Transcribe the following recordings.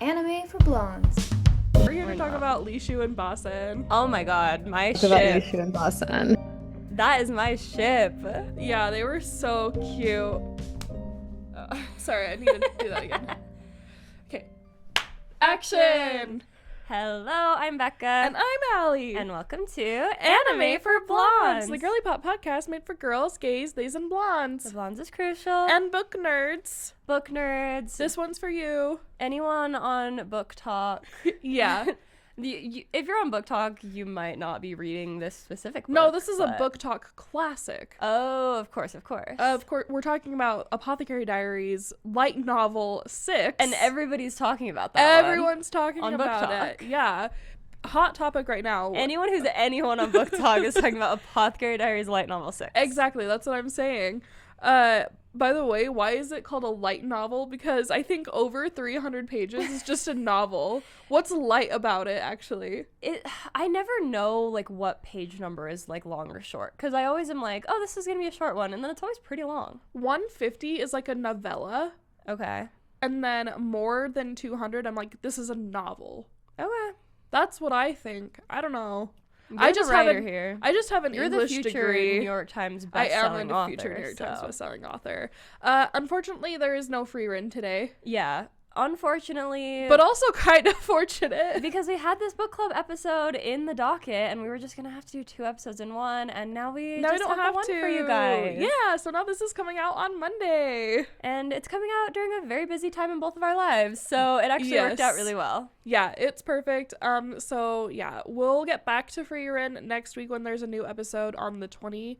Anime for Blondes. We're here to talk about Lishu and Basen. Oh my god, my Talk about ship. Lishu and Basen. That is my ship. Yeah, they were so cute. Sorry, I need to do that again. Okay. Action! Hello, I'm Becca. And I'm Ali. And welcome to Anime for Blondes. The girly pop podcast made for girls, gays, theys, and blondes. The blondes is crucial. And book nerds. Book nerds. This one's for you. Anyone on Book Talk. Yeah. If you're on Book Talk, you might not be reading this specific book. No, this is a Book Talk classic. Oh, of course, of course. Of course, we're talking about Apothecary Diaries Light Novel 6. And everybody's talking about that Everyone's talking on about Book Talk. it. Yeah. Hot topic right now. Anyone who's anyone on Book Talk is talking about Apothecary Diaries Light Novel 6. Exactly, that's what I'm saying. By the way, why is it called a light novel? Because I think over 300 pages is just a novel. What's light about it, actually? I never know, like, what page number is, like, long or short. Because I always am like, oh, this is going to be a short one. And then it's always pretty long. 150 is like a novella. Okay. And then more than 200, I'm like, this is a novel. Okay. That's what I think. I don't know. I just have here. I just have an You're English the future degree. New York Times bestselling I am author. a future New York Times bestselling author. Unfortunately, there is no free run today. Yeah. Unfortunately. But also kind of fortunate. Because we had this book club episode in the docket, and we were just going to have to do 2 episodes in one, and now we don't have have one to. for you guys. Yeah, so now this is coming out on Monday. And it's coming out during a very busy time in both of our lives, so it actually worked out really well. Yeah, it's perfect. So yeah, we'll get back to free run next week when there's a new episode on the 27th.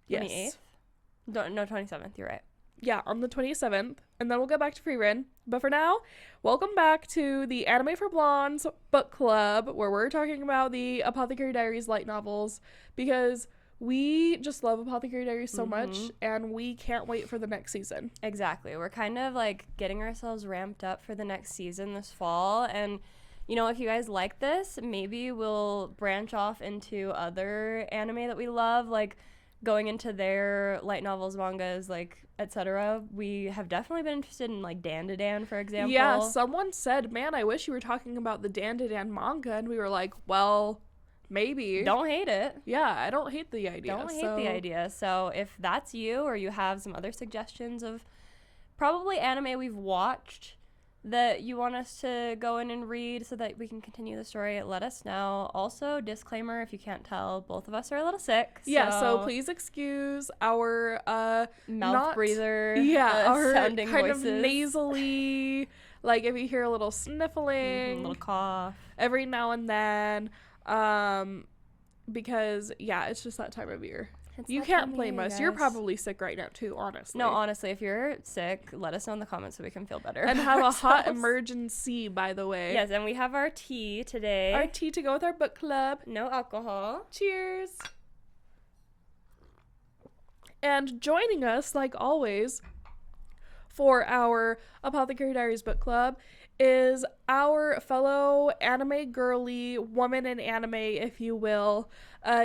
28th? No, 27th, you're right. Yeah, on the 27th, and then we'll get back to free run. But for now, welcome back to the Anime for Blondes book club, where we're talking about the Apothecary Diaries light novels, because we just love Apothecary Diaries so much, and we can't wait for the next season. Exactly. We're kind of like getting ourselves ramped up for the next season this fall, and you know, if you guys like this, maybe we'll branch off into other anime that we love, like going into their light novels, mangas, like etc. We have definitely been interested in like Dan, for example. Yeah, someone said, man, I wish you were talking about the Dan manga, and we were like, well, maybe. Don't hate it. Yeah, I don't hate the idea. Don't hate the idea. So if that's you, or you have some other suggestions of probably anime we've watched that you want us to go in and read so that we can continue the story, let us know. Also, disclaimer, if you can't tell, both of us are a little sick. Yeah, so please excuse our mouth breather. Yeah, our sounding kind voices. of nasally, like if you hear a little sniffling, a little cough every now and then, because yeah, it's just that time of year. You can't blame us. You're probably sick right now too, honestly. No, honestly, if you're sick, let us know in the comments so we can feel better. And have a hot emergency, by the way. Yes, and we have our tea today. Our tea to go with our book club. No alcohol. Cheers. And joining us, like always, for our Apothecary Diaries book club is our fellow anime girly, woman in anime, if you will.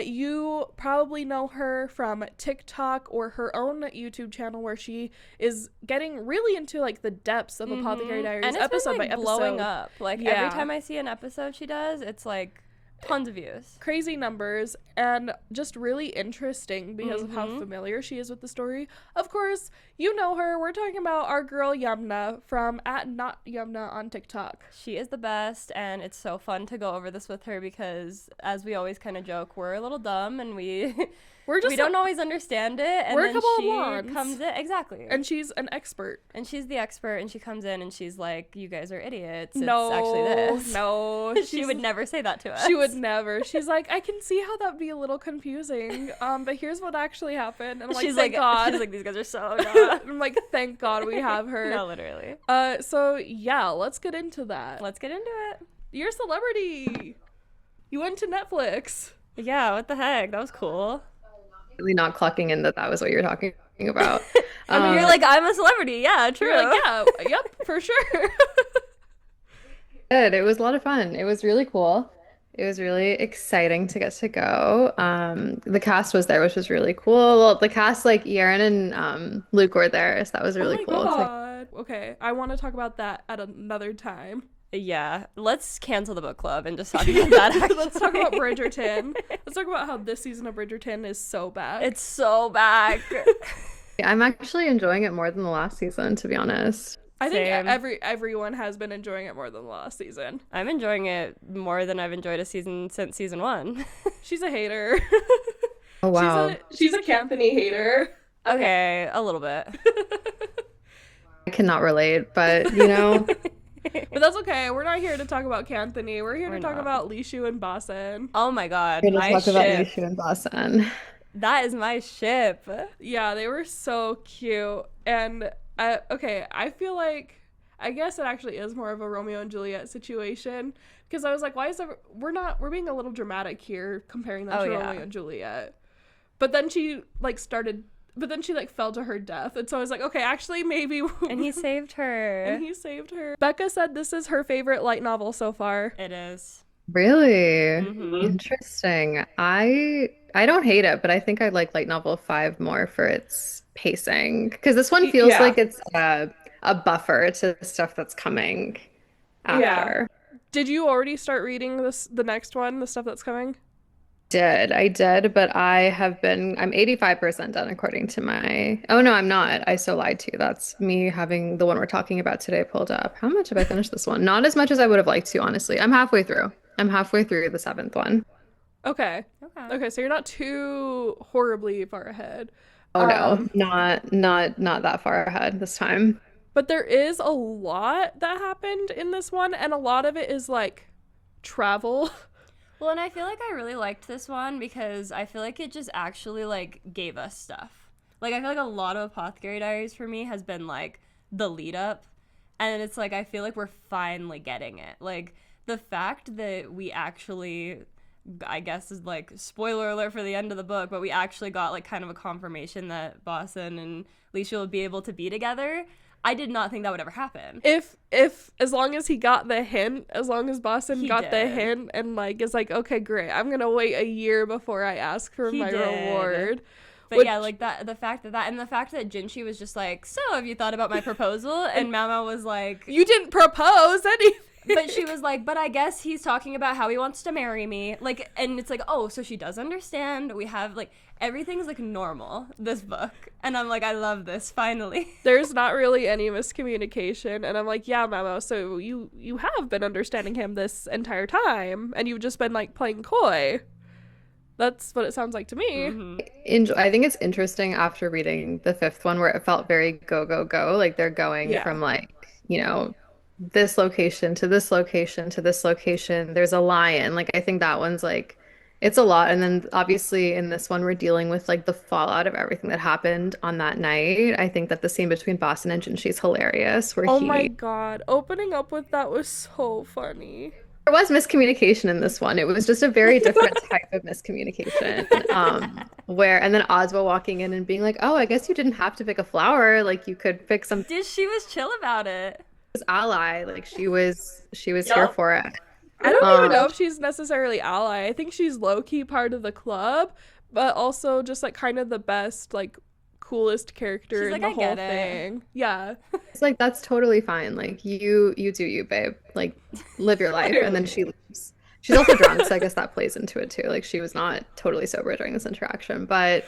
You probably know her from TikTok or her own YouTube channel, where she is getting really into like the depths of Apothecary Diaries, and it's episode been, like, by episode. Blowing up. Like every time I see an episode she does, it's like tons of views. Crazy numbers, and just really interesting because of how familiar she is with the story. Of course, you know her. We're talking about our girl Yumna from @NotYumna on TikTok. She is the best, and it's so fun to go over this with her because, as we always kind of joke, we're a little dumb and we don't always understand it. And we're then a couple she of blondes. comes in Exactly, and she's an expert. And she's the expert, and she comes in and she's like, "You guys are idiots. No, it's actually this." No, she would never say that to us. She would never. She's like, I can see how that'd be a little confusing. But here's what actually happened. And I'm like, she's thank God. She's like, these guys are so dumb. I'm like, thank God we have her. No, literally. So yeah, let's get into that. Let's get into it. You're a celebrity. You went to Netflix. Yeah, what the heck? That was cool. Really not clocking in that was what you're talking about. I mean, you're like, I'm a celebrity. Yeah, true. You're like, yeah, yep, for sure. Good. It was a lot of fun. It was really cool. It was really exciting to get to go. The cast was there, which was really cool. Well, the cast, like Erin and Luke were there, so that was really cool. God. okay, I want to talk about that at another time. Yeah, let's cancel the book club and just talk about that. Actually. Let's talk about Bridgerton. Let's talk about how this season of Bridgerton is so bad. It's so bad. I'm actually enjoying it more than the last season, to be honest. I think Same. everyone has been enjoying it more than the last season. I'm enjoying it more than I've enjoyed a season since season 1. She's a hater. Oh, wow. She's a Campany hater. Okay, a little bit. I cannot relate, but, you know. But that's okay. We're not here to talk about Canthony. We're here to talk not. about Lishu and Basen. Oh my god, We're my going to talk about ship. Lishu and Basen. That is my ship. Yeah, they were so cute. And I feel like, I guess it actually is more of a Romeo and Juliet situation, because I was like, why is there, we're being a little dramatic here comparing them to Romeo and Juliet. But then she fell to her death. And so I was like, okay, actually maybe. And he saved her. Becca said this is her favorite light novel so far. It is. Really? Mm-hmm. Interesting. I don't hate it, but I think I like light novel 5 more for its pacing, because this one feels like it's a buffer to the stuff that's coming after. Did you already start reading the next one, the stuff that's coming? I did, but I'm 85% done according to my, oh no, I'm not. I so lied to you. That's me having the one we're talking about today pulled up. How much have I finished this one? Not as much as I would have liked to, honestly. I'm halfway through the 7th one. Okay. So you're not too horribly far ahead. Oh no, not that far ahead this time. But there is a lot that happened in this one, and a lot of it is like travel. Well, and I feel like I really liked this one because I feel like it just actually like gave us stuff. Like I feel like a lot of Apothecary Diaries for me has been like the lead up, and it's like I feel like we're finally getting it. Like the fact that we actually, I guess is like spoiler alert for the end of the book, but we actually got like kind of a confirmation that Basen and Lishu will be able to be together. I did not think that would ever happen. If as long as he got the hint, as long as Basen got the hint and like is like, okay, great, I'm gonna wait a year before I ask for my reward. But yeah, like the fact that Jinshi was just like, so have you thought about my proposal? And Maomao was like, you didn't propose anything. But she was like, but I guess he's talking about how he wants to marry me. Like, and it's like, oh, so she does understand. We have like, everything's like normal, this book. And I'm like, I love this, finally. There's not really any miscommunication. And I'm like, yeah, Maomao, so you have been understanding him this entire time. And you've just been like playing coy. That's what it sounds like to me. Mm-hmm. I think it's interesting after reading the 5th one where it felt very go, go, go. Like they're going from like, you know, this location to this location to this location. There's a lion. Like I think that one's like, it's a lot. And then obviously in this one we're dealing with like the fallout of everything that happened on that night. I think that the scene between Basen and Jinshi is hilarious where my god, opening up with that was so funny. There was miscommunication in this one. It was just a very different type of miscommunication. And then Ozma walking in and being like, oh, I guess you didn't have to pick a flower. Like you could pick some. She was chill about it. Ally, like she was here for it. I don't even know if she's necessarily ally. I think she's low-key part of the club, but also just like kind of the best, like coolest character in the whole thing. Yeah. It's like that's totally fine. Like you do you, babe. Like live your life. And then she leaves. She's also drunk, so I guess that plays into it too. Like she was not totally sober during this interaction. But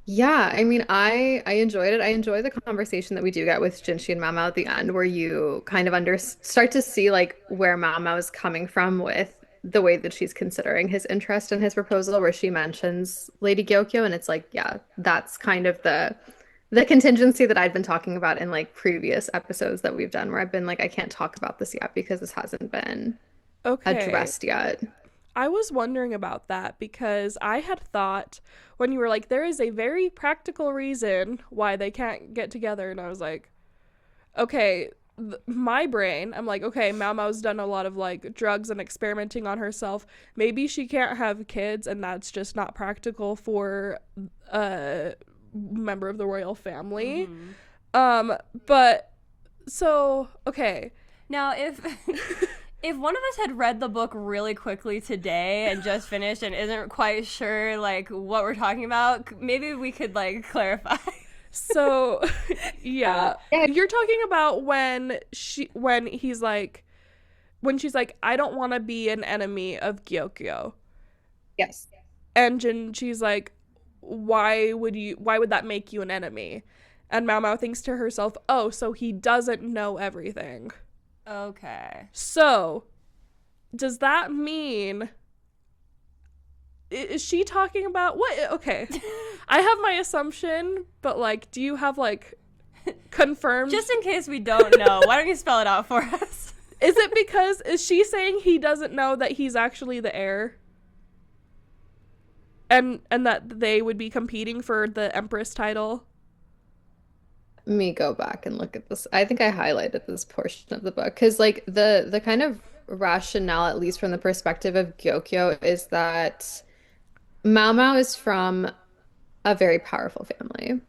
yeah, I mean, I enjoyed it. I enjoy the conversation that we do get with Jinshi and Maomao at the end, where you kind of start to see like where Maomao is coming from with the way that she's considering his interest in his proposal, where she mentions Lady Gyokyo, and it's like, yeah, that's kind of the contingency that I'd been talking about in like previous episodes that we've done, where I've been like, I can't talk about this yet because this hasn't been addressed yet. I was wondering about that because I had thought when you were like, there is a very practical reason why they can't get together, and I was like, okay, my brain, I'm like, okay, Maomao's done a lot of like drugs and experimenting on herself. Maybe she can't have kids, and that's just not practical for a member of the royal family. But so okay, now if one of us had read the book really quickly today and just finished and isn't quite sure like what we're talking about, maybe we could like clarify. So, yeah. Yeah. You're talking about when she's like, I don't want to be an enemy of Gyokyo. Yes. And she's like, why would that make you an enemy? And Mao Mao thinks to herself, oh, so he doesn't know everything. Okay. So, does that mean is she talking about what? Okay. I have my assumption, but like, do you have like confirmed? Just in case we don't know, why don't you spell it out for us? Is she saying he doesn't know that he's actually the heir? And that they would be competing for the Empress title? Let me go back and look at this. I think I highlighted this portion of the book because like the kind of rationale, at least from the perspective of Gyokyo, is that Mao Mao is from a very powerful family.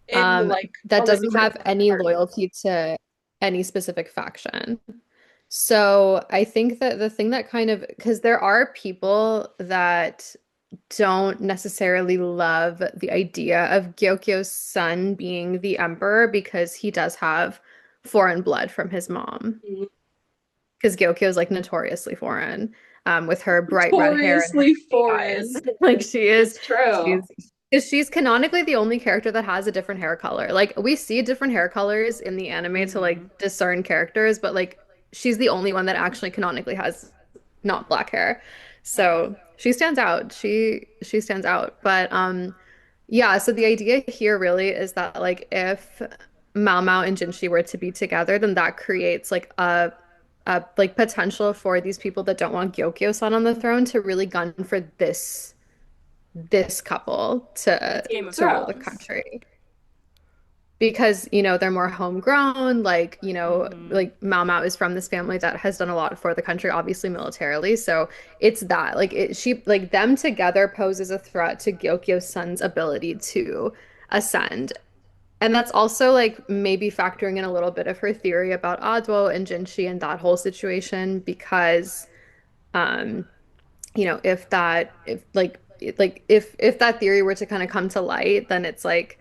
In like That a doesn't have any part. loyalty to any specific faction. So I think that the thing that kind of, because there are people that don't necessarily love the idea of Gyokyo's son being the emperor because he does have foreign blood from his mom. Because Gyokyo is like notoriously foreign, with her bright red hair and her Notoriously eyes. foreign. Like she is, It's true. she's she's canonically the only character that has a different hair color. Like we see different hair colors in the anime to Mm-hmm. like discern characters, but like she's the only one that actually canonically has not black hair. Okay. So she stands out. She stands out. But yeah, so the idea here really is that like if Mao Mao and Jinshi were to be together, then that creates like a like potential for these people that don't want Gyokyo-san on the throne to really gun for this couple It's Game of to rule the Thrones. country. Because, you know, they're more homegrown, like, you know, Mm-hmm. like Mao Mao is from this family that has done a lot for the country, obviously militarily. So it's that, like she like them together poses a threat to Gyokyo's son's ability to ascend. And that's also like maybe factoring in a little bit of her theory about Adwo and Jinshi and that whole situation because um you know if that theory were to kind of come to light then it's like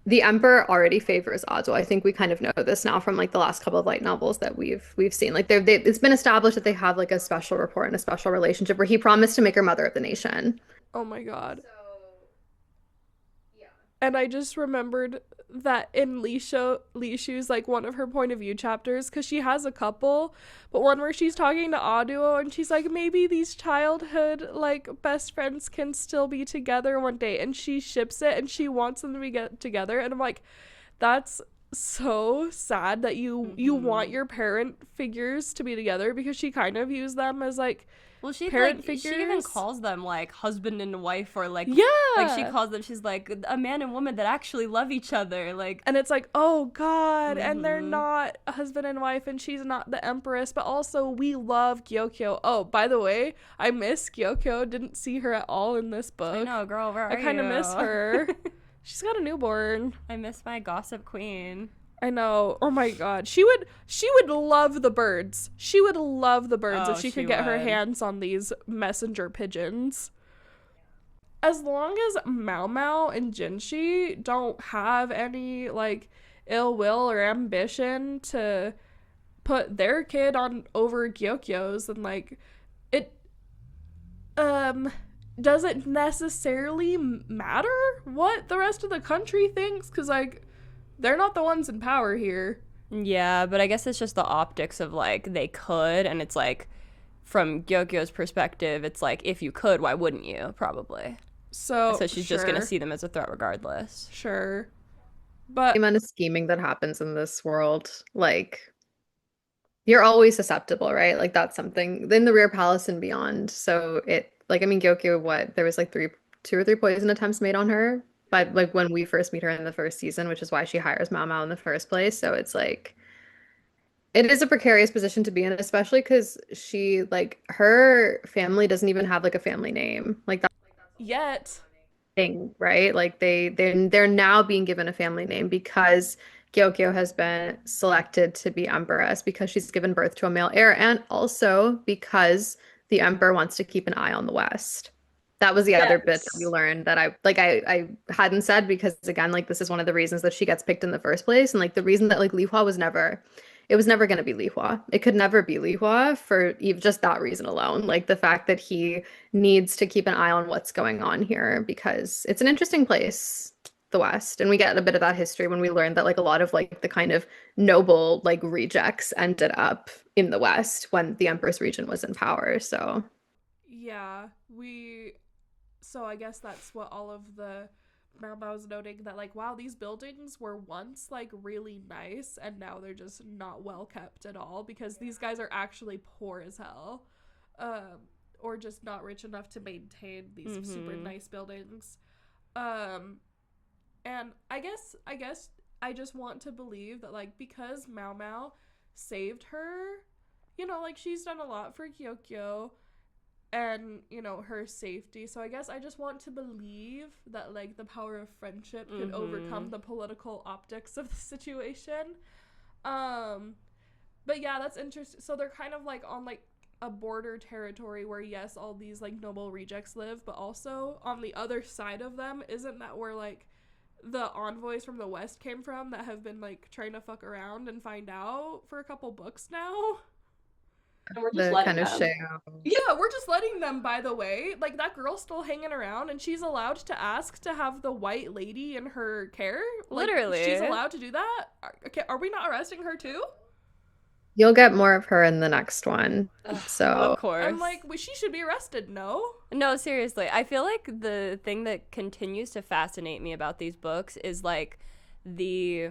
the emperor already favors Adwo. I think we kind of know this now from like the last couple of light novels that we've seen. Like it's been established that they have like a special rapport and a special relationship where he promised to make her mother of the nation. Oh my god. And I just remembered that in Lishu's like one of her point of view chapters, because she has a couple, but one where she's talking to Aduo and she's like, maybe these childhood like best friends can still be together one day, and she ships it and she wants them to be get together, and I'm like, that's so sad that you want Mm-hmm. your parent figures to be together, because she kind of views them as like Well, she parent like she even figures. calls them like husband and wife, or like she Yeah. calls them. She's like a man and woman that actually love each other. Like, And it's like, oh god, and they're mm-hmm. not a husband and wife, and she's not the empress, but also we love Gyokyo. Oh, by the way, I miss Gyokyo. Didn't see her at all in this book. I know, girl. Where I are kind of miss you? her. She's got a newborn. I miss my gossip queen. I know. Oh my god. She would love the birds. She would love the birds if Oh, she she could get her would. hands on these messenger pigeons. As long as Mao Mao and Jinshi don't have any like ill will or ambition to put their kid on over Gyokyo's, then like it um doesn't necessarily matter what the rest of the country thinks, because like they're not the ones in power here. Yeah, but I guess it's just the optics of like they could, and it's like from Gyokyo's perspective, it's like if you could, why wouldn't you? Probably. So So she's just gonna see them as a threat regardless. sure, The but amount of scheming that happens in this world, like you're always susceptible, right? Like that's something in the Rear Palace and beyond. So it like I mean Gyokyo, what there was like two or three poison attempts made on her, but like when we first meet her in the first season, which is why she hires Mao Mao in the first place. So it's like it is a precarious position to be in, especially because she like her family doesn't even have like a family name. Like that's yet the thing, right? Like they're now being given a family name because Gyokyo has been selected to be empress because she's given birth to a male heir, and also because the emperor wants to keep an eye on the West. That was the other bit that we Yes. learned that I hadn't said, because again, like, this is one of the reasons that she gets picked in the first place, and like the reason that like Li Hua was never, it was never going to be Li Hua. It could never be Li Hua for just that reason alone. Like the fact that he needs to keep an eye on what's going on here, because it's an interesting place, the West, and we get a bit of that history when we learned that like a lot of like the kind of noble like rejects ended up in the West when the Empress Regent was in power. So Yeah, so I guess that's what all of the Maomao was noting, that like, wow, these buildings were once like really nice and now they're just not well kept at all because these guys are actually poor as hell, or just not rich enough to maintain these super nice buildings. And I guess I just want to believe that like, because Maomao saved her, you know, like she's done a lot for Kyokyo and, you know, her safety. So I guess I just want to believe that like the power of friendship could overcome the political optics of the situation. But yeah, that's interesting. So they're kind of like on like a border territory where, yes, all these like noble rejects live, but also on the other side of them, isn't that where like the envoys from the West came from that have been like trying to fuck around and find out for a couple books now? And we're just the letting kind of them. share. Yeah, we're just letting them, by the way. Like, that girl's still hanging around, and she's allowed to ask to have the white lady in her care? Like, Literally. she's allowed to do that? Are we not arresting her, too? You'll get more of her in the next one. Of So course. I'm like, she should be arrested, no? No, seriously. I feel like the thing that continues to fascinate me about these books is like the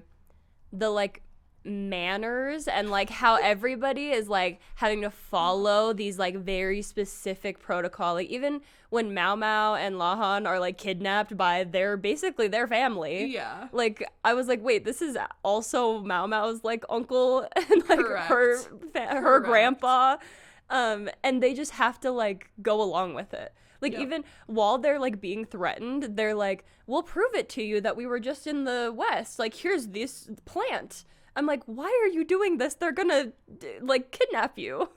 like manners and like how everybody is like having to follow these like very specific protocol. Like even when Maomao and Lahan are like kidnapped by basically their family. Yeah. Like I was like, wait, this is also Maomao's like uncle and like her Correct. grandpa. And they just have to like go along with it. Like, Yep. even while they're like being threatened, they're like, we'll prove it to you that we were just in the West. Like, here's this plant. I'm like, why are you doing this? They're gonna like kidnap you.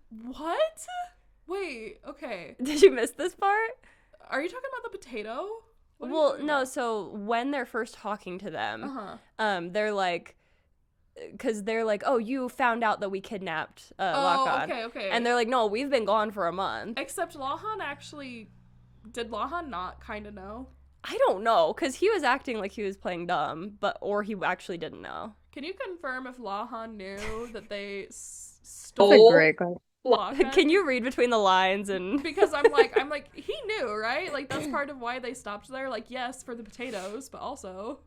What? Wait, okay. Did you miss this part? Are you talking about the potato? What are you Well, talking no. about? So when they're first talking to them, they're like, because they're like, oh, you found out that we kidnapped Lakan. Okay. And they're like, no, we've been gone for a month. Except Lahan actually... Did Lahan not kind of know? I don't know, because he was acting like he was playing dumb, or he actually didn't know. Can you confirm if Lahan knew that they that's stole a great question. Lakan? Can you read between the lines and... Because I'm like, he knew, right? Like, that's part of why they stopped there. Like, yes, for the potatoes, but also...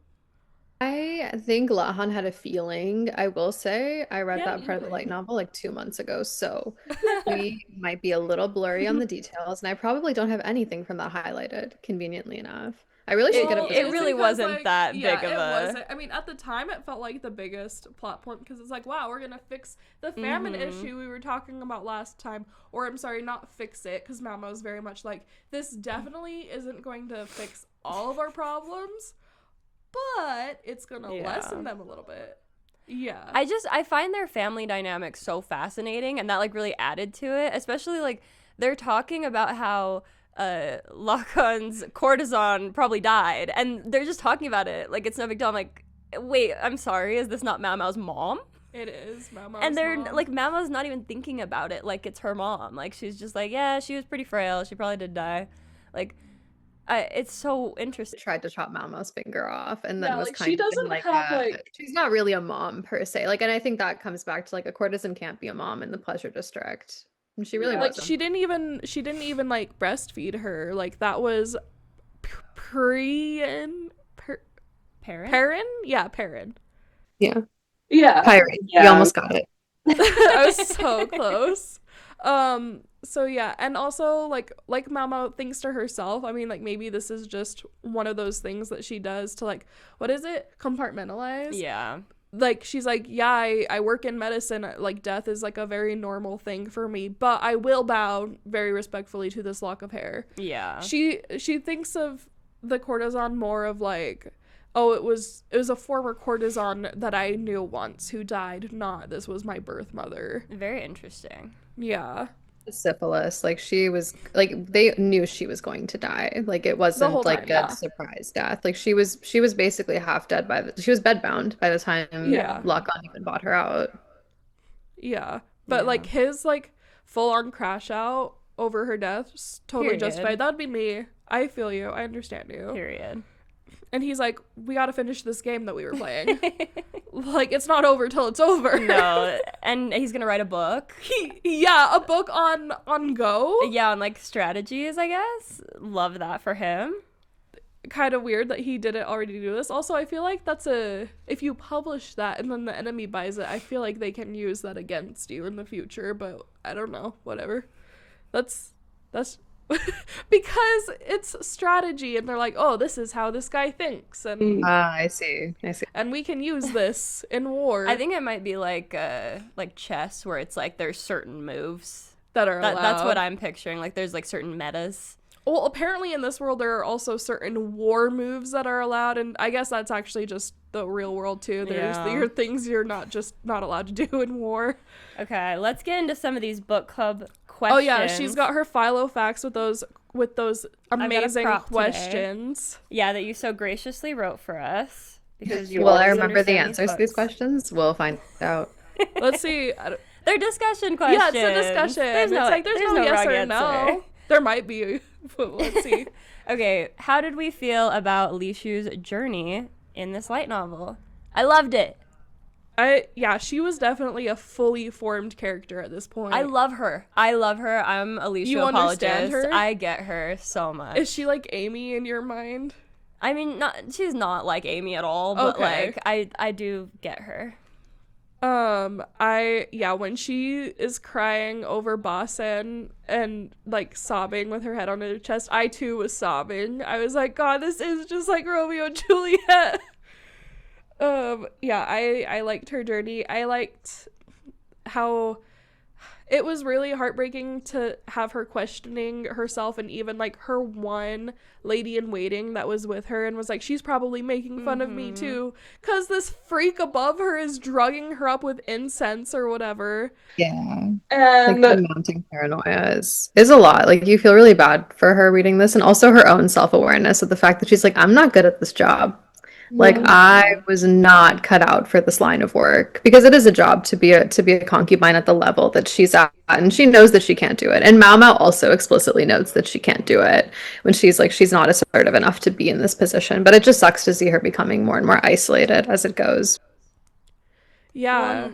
I think Lahan had a feeling. I will say I read Yeah, that part of the inkling. light novel like 2 months ago, so we might be a little blurry on the details, and I probably don't have anything from that highlighted, conveniently enough. I really should get up It this. really because, wasn't that big of it a- wasn't. I mean, at the time, it felt like the biggest plot point because it's like, wow, we're gonna fix the famine issue we were talking about last time, or I'm sorry, not fix it, because Mamo is very much like, this definitely isn't going to fix all of our problems, but it's gonna lessen them a little bit. Yeah. I find their family dynamic so fascinating, and that like really added to it, especially like they're talking about how Lakan's courtesan probably died, and they're just talking about it like it's no big deal. I'm like, wait, I'm sorry, is this not Maomao's mom? It is Maomao's And they're mom. like, Maomao's not even thinking about it like it's her mom. Like she's just like, yeah, she was pretty frail, she probably did die. Like it's so interesting. Tried to chop Malmo's finger off, and then Yeah, was like, kind she of in, doesn't like have, a, like- she's not really a mom per se. Like, and I think that comes back to like a courtesan can't be a mom in the Pleasure District. And she really Yeah. like wasn't. she didn't even like breastfeed her. Like that was Perrin? Yeah, Perrin. Yeah. Yeah. Pirate. Yeah. You almost got it. I was so close. So yeah, and also like Mama thinks to herself, I mean, like maybe this is just one of those things that she does to like, what is it, compartmentalize? Yeah. Like she's like, yeah, I work in medicine, like death is like a very normal thing for me, but I will bow very respectfully to this lock of hair. Yeah. She thinks of the courtesan more of like, oh, it was a former courtesan that I knew once who died, not this was my birth mother. Very interesting. Yeah. syphilis. Like she was like they knew she was going to die. Like it The whole wasn't time, like a yeah. surprise death. Like she was basically half dead she was bedbound by the time Yeah. Lock-on even bought her out. Yeah. But Yeah. like his like full on crash out over her death is totally Period. justified. That'd be me. I feel you. I understand you. Period. And he's like, we got to finish this game that we were playing. Like, it's not over till it's over. No, and he's gonna write a book. Yeah, a book on Go. Yeah, on like strategies, I guess. Love that for him. Kind of weird that he didn't already do this. Also, I feel like if you publish that and then the enemy buys it, I feel like they can use that against you in the future, but I don't know, whatever. That's because it's strategy and they're like, oh, this is how this guy thinks, and I see. and we can use this in war. I think it might be like chess, where it's like there's certain moves that are allowed. That's what I'm picturing. Like there's like certain metas. Well, apparently in this world there are also certain war moves that are allowed, and I guess that's actually just the real world too. There's Yeah. your things you're not allowed to do in war. Okay, let's get into some of these book club questions. Oh yeah, she's got her philo facts with those amazing prop today. questions. Yeah, that you so graciously wrote for us because you Will I always remember the understand answers to these books. questions? We'll find out. Let's see. They're discussion questions. Yeah, it's a discussion. There's no yes wrong or answer. no. There might be, but let's see. Okay, how did we feel about Lishu's journey in this light novel? I loved it. She was definitely a fully formed character at this point. I love her. I'm a Lishu You apologist. understand her? I get her so much. Is she like Amy in your mind? I mean, she's not like Amy at all, but Okay. like I do get her. When she is crying over Boston and like sobbing with her head on her chest, I too was sobbing. I was like, God, this is just like Romeo and Juliet. I liked her journey. I liked how it was really heartbreaking to have her questioning herself, and even like her one lady in waiting that was with her and was like, she's probably making fun of me too, because this freak above her is drugging her up with incense or whatever. Yeah. And Like the mounting paranoia is a lot. Like you feel really bad for her reading this, and also her own self-awareness of the fact that she's like, I'm not good at this job. Like I was not cut out for this line of work, because it is a job to be a concubine at the level that she's at, and she knows that she can't do it. And Maomao also explicitly notes that she can't do it when she's like, she's not assertive enough to be in this position. But it just sucks to see her becoming more and more isolated as it goes. yeah.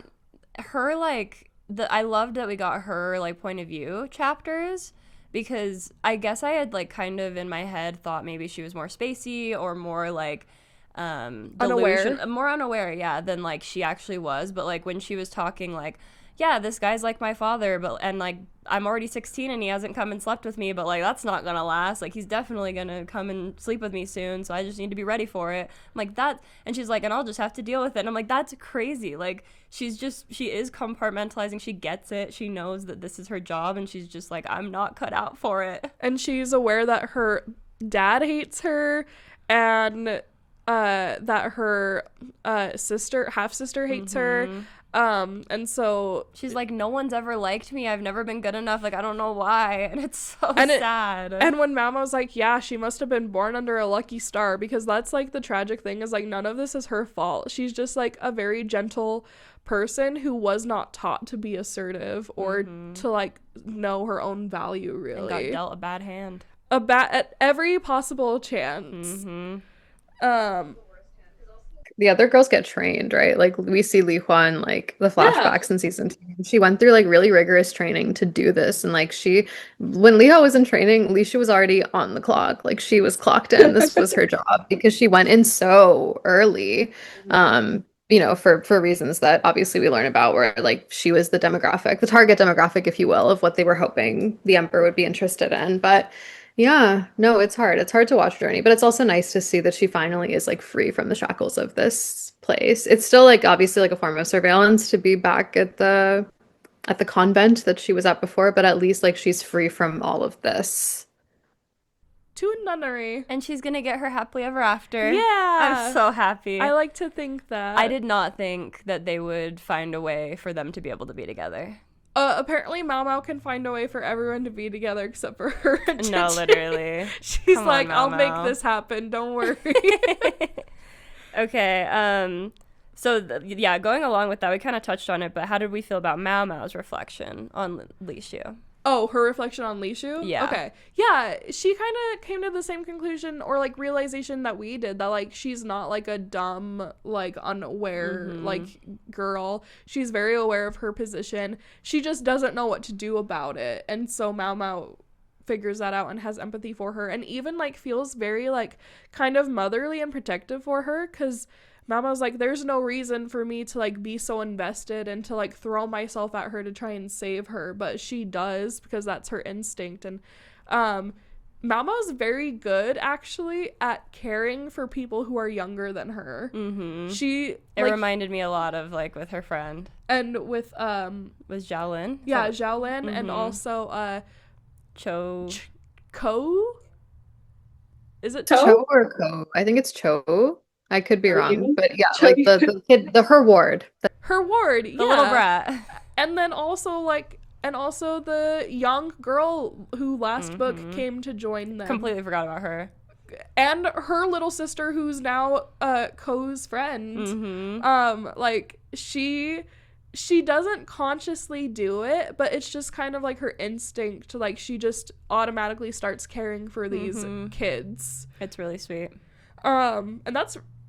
Her like I loved that we got her like point of view chapters, because I guess I had like kind of in my head thought maybe she was more spacey or more like Unaware. more unaware, yeah, than like she actually was. But like when she was talking like, yeah, this guy's like my father, but and like I'm already 16 and he hasn't come and slept with me, but like that's not gonna last. Like he's definitely gonna come and sleep with me soon, so I just need to be ready for it. I'm like that, and she's like, and I'll just have to deal with it. And I'm like, that's crazy. Like she is compartmentalizing. She gets it. She knows that this is her job, and she's just like, I'm not cut out for it. And she's aware that her dad hates her, and that her half sister hates her, and so She's like, no one's ever liked me. I've never been good enough. Like I don't know why, and it's so sad. And when Maomao's like, yeah, she must have been born under a lucky star, because that's like the tragic thing, is like none of this is her fault. She's just like a very gentle person who was not taught to be assertive or to like know her own value, really. And got dealt a bad hand. At every possible chance. The other girls get trained, right? Like we see Li Huan, like the flashbacks in season 2. She went through like really rigorous training to do this, and like when Liho was in training, Lishu was already on the clock. Like she was clocked in. This was her job, because she went in so early. For reasons that obviously we learn about, where like she was the target demographic, if you will, of what they were hoping the emperor would be interested in. But yeah, no, it's hard. It's hard to watch Journey, but it's also nice to see that she finally is like free from the shackles of this place. It's still like obviously like a form of surveillance to be back at the convent that she was at before, but at least like she's free from all of this. To a nunnery. And she's gonna get her happily ever after. Yeah. I'm so happy. I like to think that. I did not think that they would find a way for them to be able to be together. Apparently Maomao can find a way for everyone to be together except for her and No, Jinshi. literally. She's Come like, on, I'll make Maomao. this happen, don't worry. Okay, so yeah, going along with that, we kind of touched on it, but how did we feel about Mao Mao's reflection on Lishu? Oh, her reflection on Lishu? Yeah. Okay. Yeah, she kind of came to the same conclusion or like realization that we did, that like she's not like a dumb, like unaware like girl. She's very aware of her position. She just doesn't know what to do about it. And so Mao Mao figures that out and has empathy for her, and even like feels very like kind of motherly and protective for her, because Mama's like, there's no reason for me to like be so invested and to like throw myself at her to try and save her, but she does because that's her instinct. And Mama's very good actually at caring for people who are younger than her. She It like, reminded me a lot of like with her friend. and with Was Xiaolin? yeah, Xiaolin, and also Cho. Ko? Is it Cho? Cho or Ko? I think it's Cho. I could be Are wrong, you? but yeah, Cho, like you the kid, her ward. her ward? The little brat. And then also like, and also the young girl who last book came to join them. Completely forgot about her. And her little sister who's now Ko's friend. Like she doesn't consciously do it, but it's just kind of like her instinct. Like she just automatically starts caring for these kids. It's really sweet.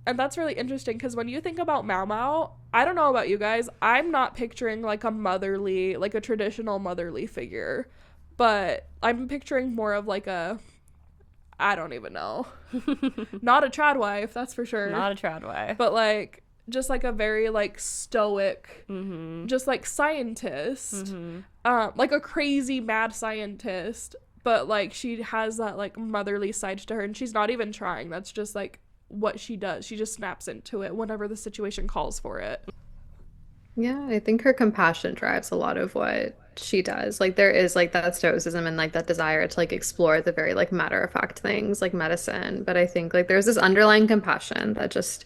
And that's really interesting, because when you think about Mao Mao, I don't know about you guys, I'm not picturing like a motherly, like a traditional motherly figure, but I'm picturing more of like a, I don't even know, not a trad wife, that's for sure, Not a trad wife. but like just like a very like stoic, just like scientist, like a crazy mad scientist, but like she has that like motherly side to her, and she's not even trying. That's just like what she does. She just snaps into it whenever the situation calls for it. Yeah, I think her compassion drives a lot of what she does. Like there is like that stoicism and like that desire to like explore the very like matter of fact things like medicine, but I think like there's this underlying compassion that just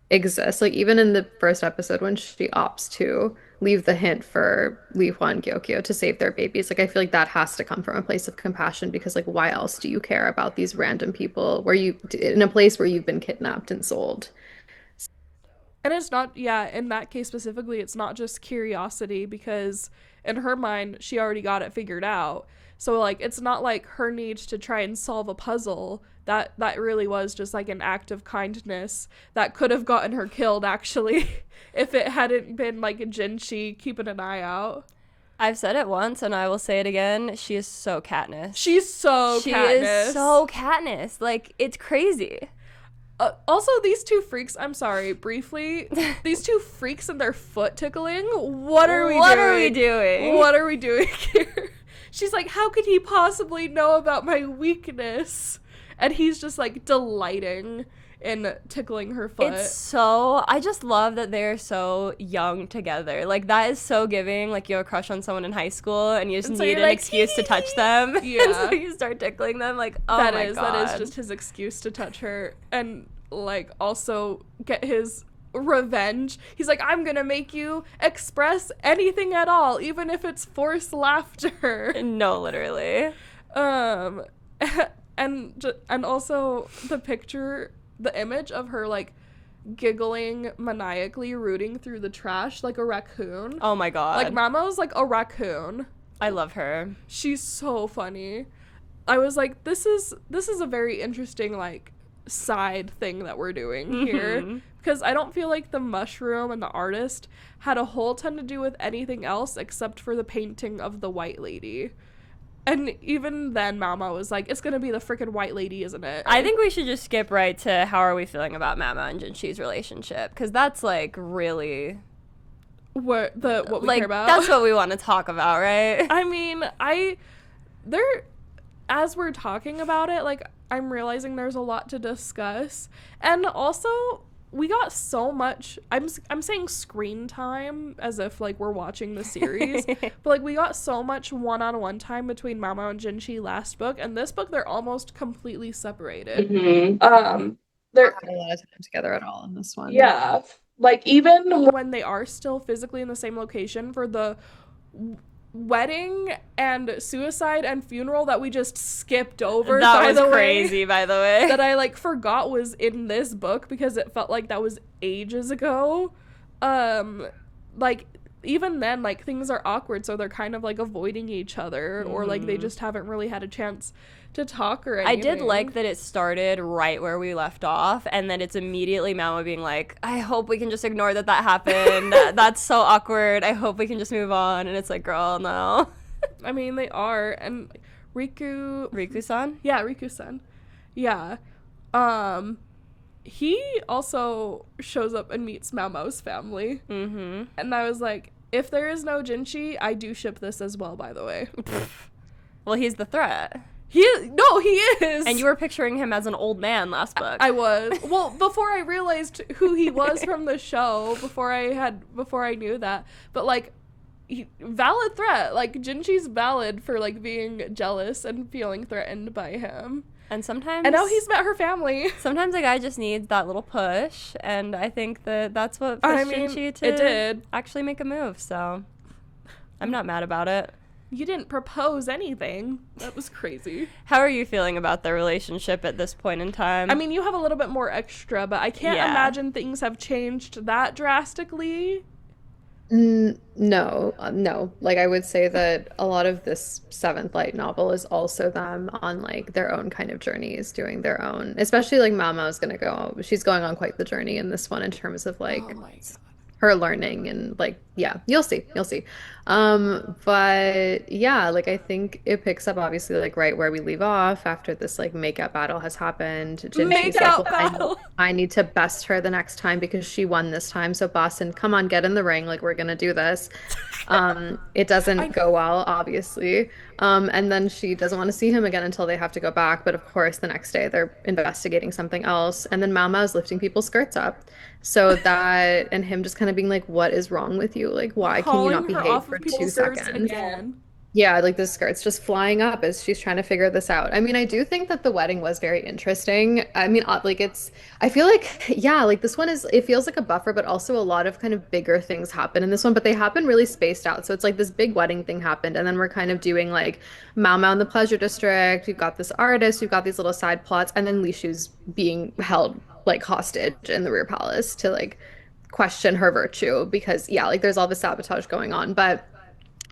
exists. Like even in the first episode when she opts to leave the hint for Li Hua and Gyokyo to save their babies, like I feel like that has to come from a place of compassion, because like why else do you care about these random people where you in a place where you've been kidnapped and sold? And it's not, yeah, in that case specifically, it's not just curiosity, because in her mind, she already got it figured out. So, like, it's not like her need to try and solve a puzzle. That really was just, like, an act of kindness that could have gotten her killed, actually, if it hadn't been, like, a Jinshi keeping an eye out. I've said it once, and I will say it again. She is so Katniss. She's so She Katniss. is so Katniss. Like, it's crazy. Also, these two freaks, I'm sorry, briefly, these two freaks and their foot tickling, what are we doing? What are we doing? What are we doing here? She's like, how could he possibly know about my weakness? And he's just like delighting in tickling her foot. It's so, I just love that they're so young together. Like, that is so giving. Like, you have a crush on someone in high school and you just And so need you're an like, excuse to touch them. Yeah. And so you start tickling them. Like, oh my God. That is just his excuse to touch her and like also get his revenge. He's like, I'm gonna make you express anything at all, even if it's forced laughter. No, literally. And also the image of her like giggling maniacally, rooting through the trash like a raccoon. Oh my God. Like Mama's like a raccoon. I love her. She's so funny. I was like, this is a very interesting like side thing that we're doing here, because I don't feel like the mushroom and the artist had a whole ton to do with anything else except for the painting of the white lady. And even then Mama was like, it's gonna be the freaking white lady, isn't it? I think we should just skip right to how are we feeling about Mama and Jinshi's relationship, because that's like really what we like care about. that's what we want to talk about, right? I mean, as we're talking about it, like I'm realizing there's a lot to discuss. And also we got so much, I'm saying screen time as if like we're watching the series, but like we got so much one-on-one time between Mama and Jinshi last book, and this book they're almost completely separated. They're Not a lot of time together at all in this one. yeah, like even When they are still physically in the same location for the wedding and suicide and funeral that we just skipped over. That by was the crazy, by the way. That I like forgot was in this book because it felt like that was ages ago. Like even then, like things are awkward, so they're kind of like avoiding each other, or like they just haven't really had a chance to talk or anything. I did like that it started right where we left off, and then it's immediately Mama being like, I hope we can just ignore that happened. That's so awkward. I hope we can just move on. And it's like, girl, no. I mean, they are. And Riku-san? Yeah, Riku-san. Yeah. He also shows up and meets Maomao's family. Mm-hmm. And I was like, if there is no Jinshi, I do ship this as well, by the way. Well, he's the threat. He is. And you were picturing him as an old man last book. I was. Well, before I realized who he was from the show, before I knew that. But like, valid threat. Like, Jinshi's valid for like being jealous and feeling threatened by him. And sometimes... And now he's met her family. Sometimes a guy just needs that little push, and I think that's what pushed Jinshi to actually make a move, so I'm not mad about it. You didn't propose anything. That was crazy. How are you feeling about their relationship at this point in time? I mean, you have a little bit more extra, but I can't imagine things have changed that drastically. No. Like, I would say that a lot of this seventh light novel is also them on like their own kind of journeys, doing their own. Especially like Maomao's she's going on quite the journey in this one in terms of like her learning and like, yeah, you'll see. But yeah, like I think it picks up obviously like right where we leave off after this like makeout battle has happened. I need to best her the next time because she won this time. So Boston, come on, get in the ring. Like, we're gonna do this. It doesn't go well, obviously. And then she doesn't want to see him again until they have to go back. But of course, the next day they're investigating something else. And then Maomao is lifting people's skirts up. So that, and him just kind of being like, what is wrong with you? Like, why can you not behave for 2 seconds? Again. Yeah, like the skirt's just flying up as she's trying to figure this out. I mean, I do think that the wedding was very interesting. I mean, like I feel like, yeah, like this one it feels like a buffer, but also a lot of kind of bigger things happen in this one, but they happen really spaced out. So it's like this big wedding thing happened, and then we're kind of doing like Maomao in the pleasure district. We've got this artist, we've got these little side plots, and then Lishu's being held like hostage in the rear palace to like question her virtue because, yeah, like there's all this sabotage going on. But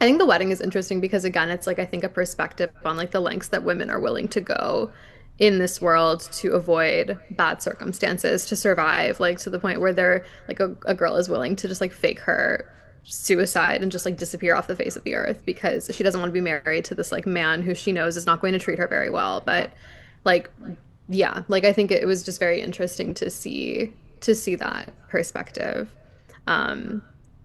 I think the wedding is interesting because, again, it's like I think a perspective on like the lengths that women are willing to go in this world to avoid bad circumstances, to survive, like to the point where they're like a girl is willing to just like fake her suicide and just like disappear off the face of the earth because she doesn't want to be married to this like man who she knows is not going to treat her very well. But like, yeah, like I think it was just very interesting to see that perspective.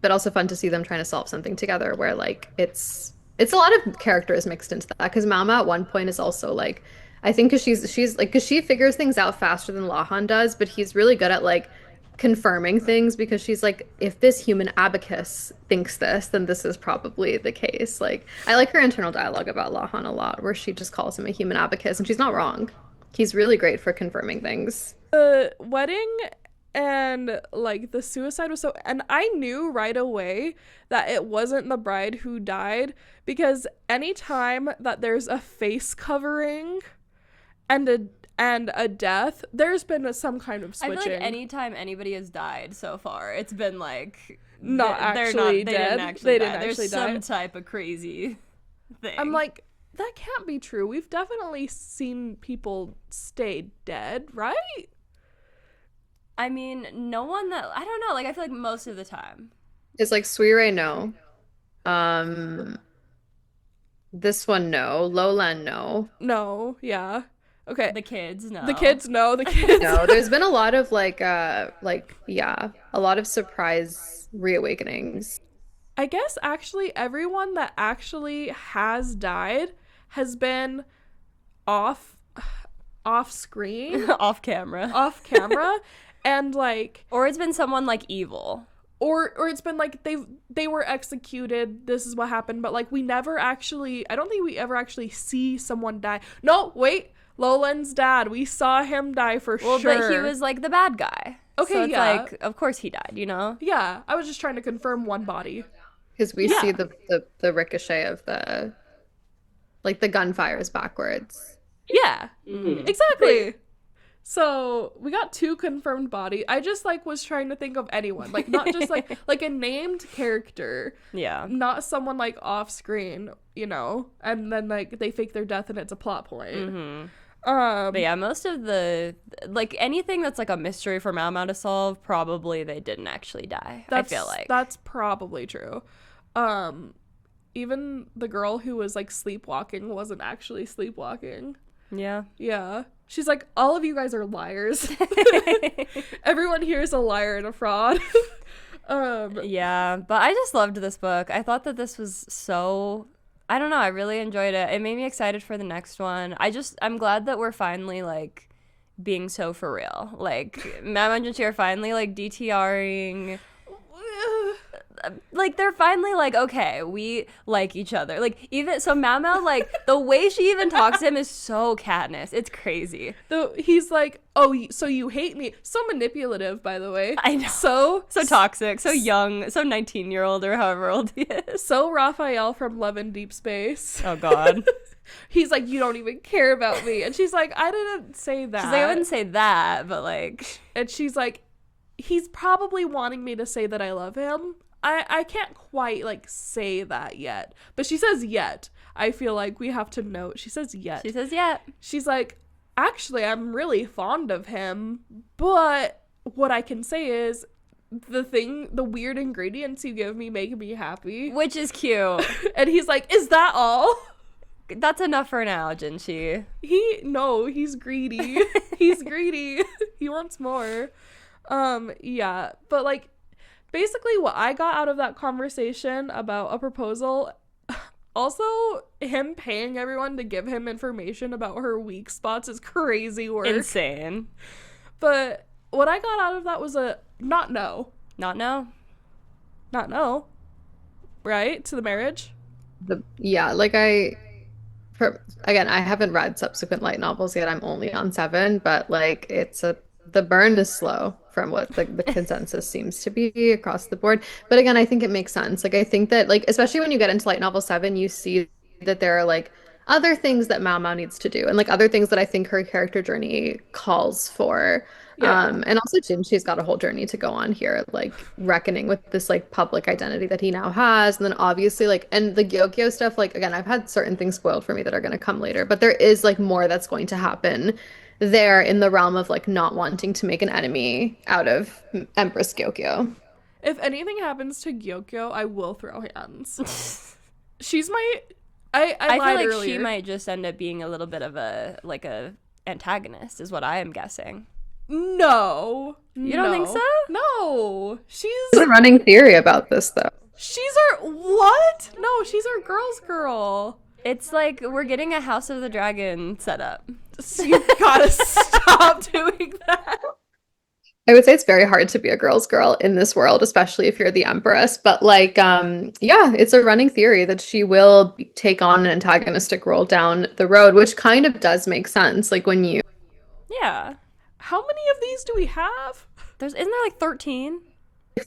But also fun to see them trying to solve something together where like it's a lot of characters mixed into that because Mama at one point is also like, I think because she's like, because she figures things out faster than Lahan does, but he's really good at like confirming things because she's like, if this human abacus thinks this, then this is probably the case. Like, I like her internal dialogue about Lahan a lot where she just calls him a human abacus and she's not wrong. He's really great for confirming things. The wedding and like the suicide was and I knew right away that it wasn't the bride who died because anytime that there's a face covering and a death, there's been some kind of switching. I feel like anytime anybody has died so far, it's been like they didn't actually die. There's some type of crazy thing. I'm like, that can't be true. We've definitely seen people stay dead, right? I mean, no one that I don't know. Like, I feel like most of the time, it's like Suire, no. This one, no. Lowland, no. No, yeah. Okay. The kids, no. The kids, no. The kids. No, there's been a lot of a lot of surprise reawakenings. I guess actually everyone that actually has died has been off screen, off camera. And like, or it's been someone like evil, or it's been like they were executed, this is what happened, but like I don't think we ever actually see someone die. No, wait, Lowland's dad, we saw him die for sure. Well, but he was like the bad guy. Okay, so it's yeah. like, of course he died, you know? Yeah, I was just trying to confirm one body. because we see Yeah. the ricochet of the like the gunfire is backwards. Yeah. Mhm. Exactly. So we got 2 confirmed body. I just like was trying to think of anyone, like not just like a named character, Yeah. not someone like off screen, and then like they fake their death and it's a plot point. Mm-hmm. Um, But yeah, most of the like anything that's like a mystery for Mao Mao to solve, probably they didn't actually die. I feel like that's probably true. Um, Even the girl who was like sleepwalking wasn't actually sleepwalking. yeah. Yeah. She's like, all of you guys are liars. Everyone here is a liar and a fraud. Yeah, but I just loved this book. I thought that this was so I don't know, I really enjoyed it. It made me excited for the next one. I'm glad that we're finally like being so for real. Like Mao and Jinshi are finally like DTRing. Like they're finally like, okay, we like each other. Like even so Mao Mao, like the way she even talks to him is so Katniss. It's crazy. Though he's like, oh, so you hate me. So manipulative, by the way. I know. So Toxic, so young, so 19-year-old or however old he is. So Raphael from Love in Deep Space. Oh God. He's like, you don't even care about me. And she's like, I didn't say that. She's like, I wouldn't say that, but like. And she's like, he's probably wanting me to say that I love him. I can't quite like say that yet. But she says yet. I feel like we have to note. She says yet. She says yet. She's like, actually, I'm really fond of him. But what I can say is the weird ingredients you give me make me happy. Which is cute. And he's like, is that all? That's enough for now, Jinshi. He's greedy. He's greedy. He wants more. Yeah. But like, basically what I got out of that conversation about a proposal, also him paying everyone to give him information about her weak spots is crazy work. Insane. But what I got out of that was a not no. Not no. Not no. Right? To the marriage? Like again, I haven't read subsequent light novels yet. I'm only on 7, but like the burn is slow from what the consensus seems to be across the board. But again, I think it makes sense. Like I think that like especially when you get into light novel 7, you see that there are like other things that Mao Mao needs to do and like other things that I think her character journey calls for. Yeah. And also Jinshi's got a whole journey to go on here, like reckoning with this like public identity that he now has. And then obviously like and the Gyokyo stuff, like again, I've had certain things spoiled for me that are gonna come later, but there is like more that's going to happen there in the realm of like not wanting to make an enemy out of Empress Gyokyo. If anything happens to Gyokyo, I will throw hands. She's my I I lied feel like earlier. she might just end up being a little bit of a antagonist is what I am guessing. No. You don't think so? No. There's a running theory about this though. She's our what? No, she's our girl's girl. It's like we're getting a House of the Dragon set up. So you gotta stop doing that. I would say it's very hard to be a girl's girl in this world, especially if you're the Empress. But like, yeah, it's a running theory that she will take on an antagonistic role down the road, which kind of does make sense. Like when you Yeah. How many of these do we have? Isn't there like 13?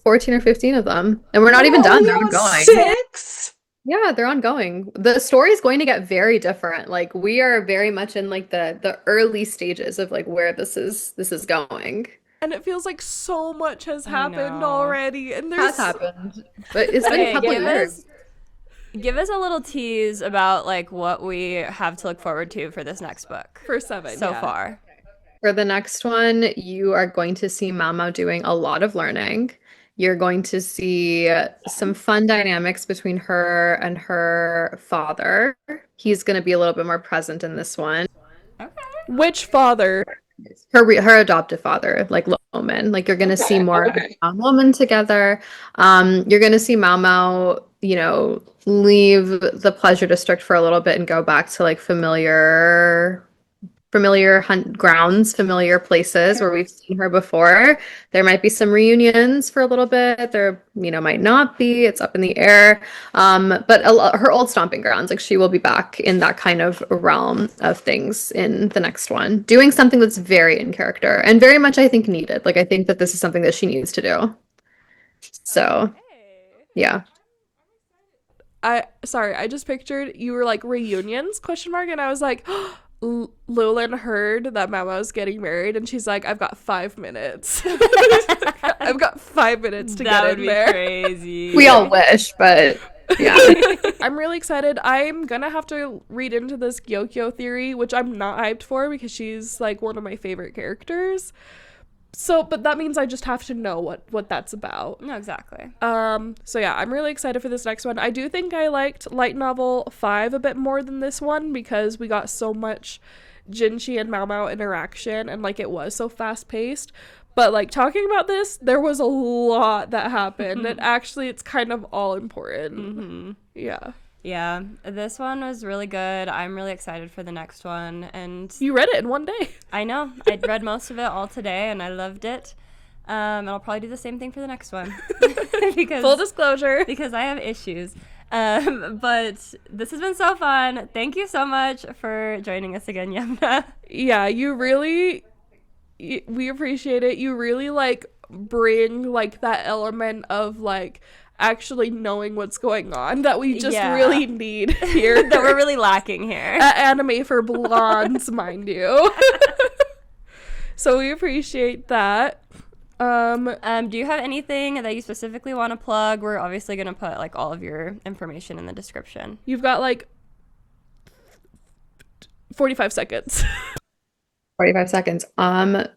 14 or 15 of them, and we're not even done. They're ongoing. 6? Yeah, they're ongoing. The story's going to get very different. Like we are very much in like the early stages of like where this is going. And it feels like so much has I happened know. already. And Has there's happened, but it's been Okay, a couple years. give us a little tease about like what we have to look forward to for this next book for 7 so yeah. far. For the next one, you are going to see Mao Mao doing a lot of learning. You're going to see some fun dynamics between her and her father. He's going to be a little bit more present in this one. Which father? Her adoptive father, like Loman. Like you're going to see more of Mao and Loman together. You're going to see Mao Mao, leave the pleasure district for a little bit and go back to like familiar hunt grounds, familiar places where we've seen her before. There might be some reunions for a little bit. There, might not be. It's up in the air. But her old stomping grounds, like she will be back in that kind of realm of things in the next one, doing something that's very in character and very much, I think, needed. Like, I think that this is something that she needs to do. So, yeah. I just pictured you were like reunions question mark, and I was like, Lulin heard that Mama's getting married, and she's like, I've got 5 minutes. I've got 5 minutes to get in there. Crazy. We all wish, but yeah. I'm really excited. I'm gonna have to read into this Gyokyo theory, which I'm not hyped for because she's like one of my favorite characters. So, but that means I just have to know what that's about. No, exactly. So yeah, I'm really excited for this next one. I do think I liked Light Novel 5 a bit more than this one because we got so much Jinshi and Maomao interaction and like it was so fast paced. But like talking about this, there was a lot that happened and actually it's kind of all important. Mm-hmm. Yeah. Yeah, this one was really good. I'm really excited for the next one. And You read it in one day. I know. I read most of it all today, and I loved it. And I'll probably do the same thing for the next one. because Full disclosure. Because I have issues. But this has been so fun. Thank you so much for joining us again, Yumna. Yeah, we appreciate it. You really like bring like that element of like actually knowing what's going on that we just really need here. That we're really lacking here. At Anime for Blondes, mind you. So we appreciate that. Do you have anything that you specifically want to plug? We're obviously going to put like all of your information in the description. You've got like 45 seconds. 45 seconds. A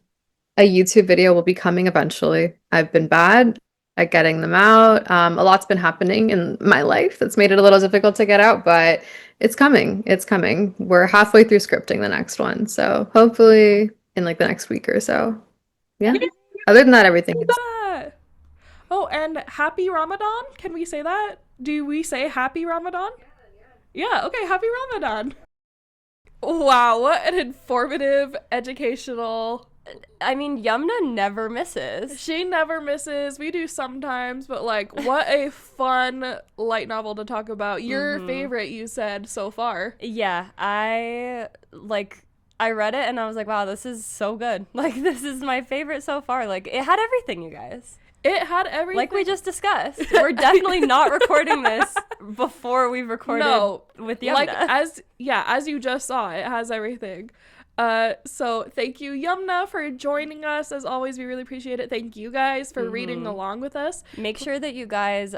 YouTube video will be coming eventually. I've been bad at getting them out. A lot's been happening in my life that's made it a little difficult to get out, but it's coming. It's coming. We're halfway through scripting the next one, so hopefully in like the next week or so. Yeah. Other than that, everything is. Oh, and happy Ramadan. Can we say that? Do we say happy Ramadan? Yeah, okay, happy Ramadan. Wow, what an informative, educational... I mean, Yumna never misses. She never misses. We do sometimes, but like, what a fun light novel to talk about. Your favorite, you said, so far. Yeah, I read it and I was like, wow, this is so good. Like, this is my favorite so far. Like, it had everything, you guys. It had everything. Like we just discussed. We're definitely not recording this before we've recorded with Yumna. Like, as you just saw, it has everything. So thank you, Yumna, for joining us. As always, we really appreciate it. Thank you guys for reading along with us. Make sure that you guys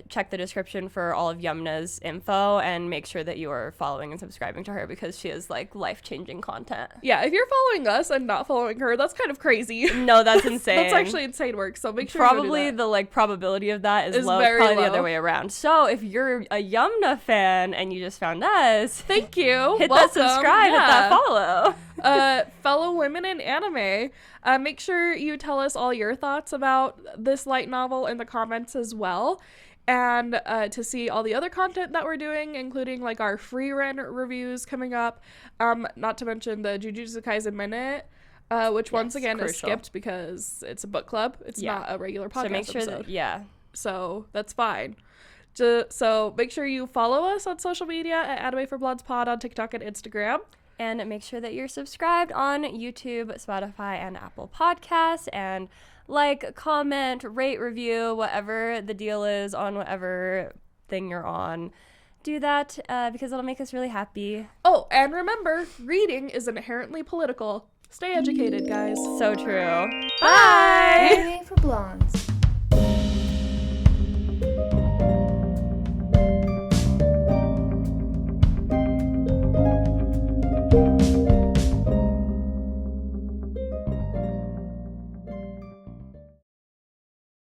check the description for all of Yumna's info and make sure that you are following and subscribing to her because she has like life-changing content. Yeah, if you're following us and not following her, that's kind of crazy. No, that's insane. That's actually insane work. So make sure probably you do that. The like probability of that is low. Very probably low. The other way around. So if you're a Yumna fan and you just found us, thank you. Hit Welcome. that subscribe, hit that follow. Fellow women in anime, make sure you tell us all your thoughts about this light novel in the comments as well, and to see all the other content that we're doing, including like our free run reviews coming up, not to mention the Jujutsu Kaisen Minute, which once again is skipped because it's a book club. It's not a regular podcast so make sure episode. So that's fine. So make sure you follow us on social media at Anime for Blondes Pod on TikTok and Instagram. And make sure that you're subscribed on YouTube, Spotify, and Apple Podcasts. And like, comment, rate, review, whatever the deal is on whatever thing you're on. Do that because it'll make us really happy. Oh, and remember, reading is inherently political. Stay educated, guys. So true. Bye!